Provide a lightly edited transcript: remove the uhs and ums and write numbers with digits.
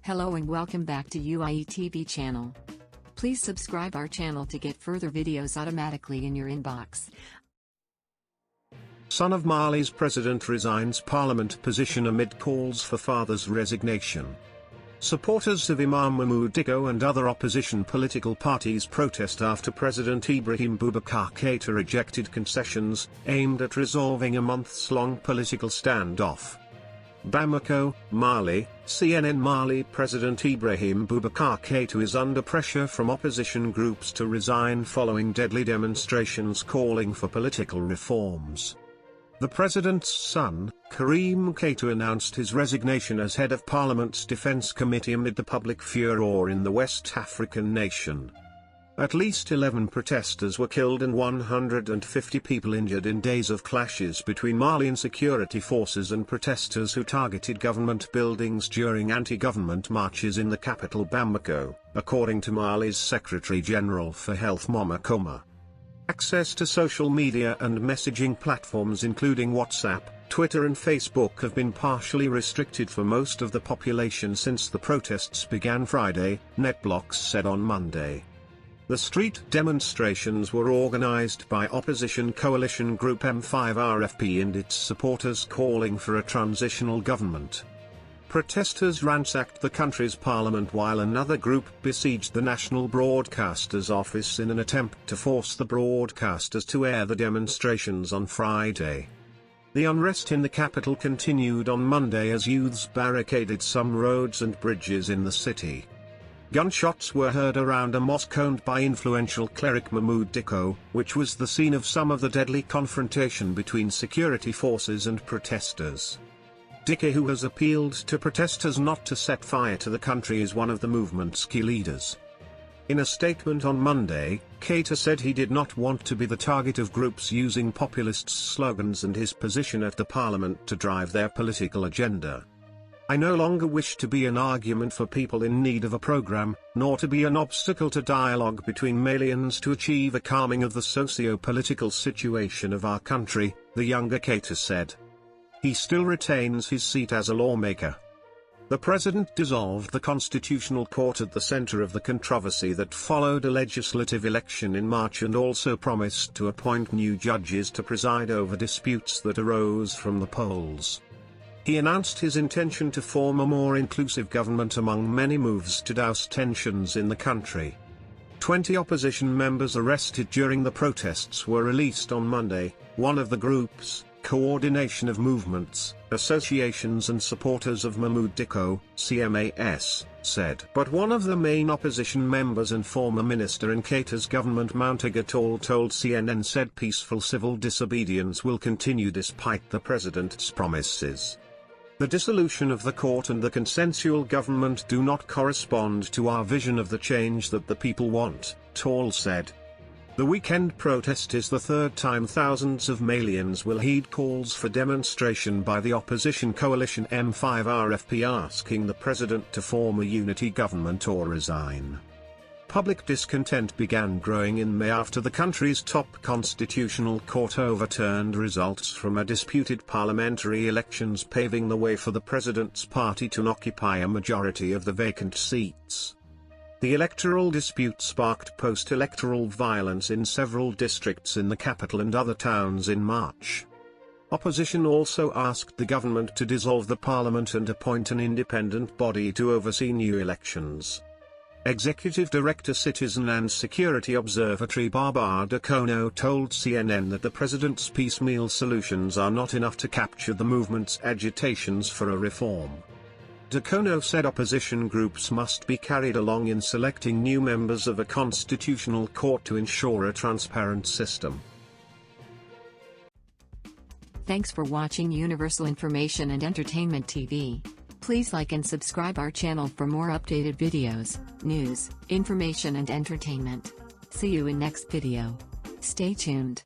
Hello and welcome back to UIE TV channel. Please subscribe our channel to get further videos automatically in your inbox. Son of Mali's president resigns parliament position amid calls for father's resignation. Supporters of Imam Mahmoud Dicko and other opposition political parties protest after President Ibrahim Boubacar Keita rejected concessions aimed at resolving a months-long political standoff. Bamako, Mali, CNN Mali President Ibrahim Boubacar Keita is under pressure from opposition groups to resign following deadly demonstrations calling for political reforms. The president's son, Karim Keita, announced his resignation as head of Parliament's Defense Committee amid the public furor in the West African nation. At least 11 protesters were killed and 150 people injured in days of clashes between Malian security forces and protesters who targeted government buildings during anti-government marches in the capital Bamako, according to Mali's Secretary-General for Health Couma. Access to social media and messaging platforms including WhatsApp, Twitter and Facebook have been partially restricted for most of the population since the protests began Friday, NetBlocks said on Monday. The street demonstrations were organized by opposition coalition group M5RFP and its supporters calling for a transitional government. Protesters ransacked the country's parliament while another group besieged the national broadcaster's office in an attempt to force the broadcasters to air the demonstrations on Friday. The unrest in the capital continued on Monday as youths barricaded some roads and bridges in the city. Gunshots were heard around a mosque owned by influential cleric Mahmoud Dicko, which was the scene of some of the deadly confrontation between security forces and protesters. Dicko, who has appealed to protesters not to set fire to the country, is one of the movement's key leaders. In a statement on Monday, Keita said he did not want to be the target of groups using populist slogans and his position at the parliament to drive their political agenda. I no longer wish to be an argument for people in need of a program, nor to be an obstacle to dialogue between Malians to achieve a calming of the socio-political situation of our country, the younger Keita said. He still retains his seat as a lawmaker. The president dissolved the Constitutional Court at the center of the controversy that followed a legislative election in March and also promised to appoint new judges to preside over disputes that arose from the polls. He announced his intention to form a more inclusive government among many moves to douse tensions in the country. 20 opposition members arrested during the protests were released on Monday, one of the groups, Coordination of Movements, Associations and Supporters of Mahmoud Dicko, CMAS, said. But one of the main opposition members and former minister in Keita's government, Mountaga told CNN, said peaceful civil disobedience will continue despite the president's promises. The dissolution of the court and the consensual government do not correspond to our vision of the change that the people want, Tall said. The weekend protest is the third time thousands of Malians will heed calls for demonstration by the opposition coalition M5RFP asking the president to form a unity government or resign. Public discontent began growing in May after the country's top constitutional court overturned results from a disputed parliamentary elections, paving the way for the president's party to occupy a majority of the vacant seats. The electoral dispute sparked post-electoral violence in several districts in the capital and other towns in March. Opposition also asked the government to dissolve the parliament and appoint an independent body to oversee new elections. Executive Director Citizen and Security Observatory Baba Dakono told CNN that the president's piecemeal solutions are not enough to capture the movement's agitations for a reform. Dakono said opposition groups must be carried along in selecting new members of a constitutional court to ensure a transparent system. Thanks for watching Universal Information and Entertainment TV. Please like and subscribe our channel for more updated videos, news, information and entertainment. See you in next video. Stay tuned.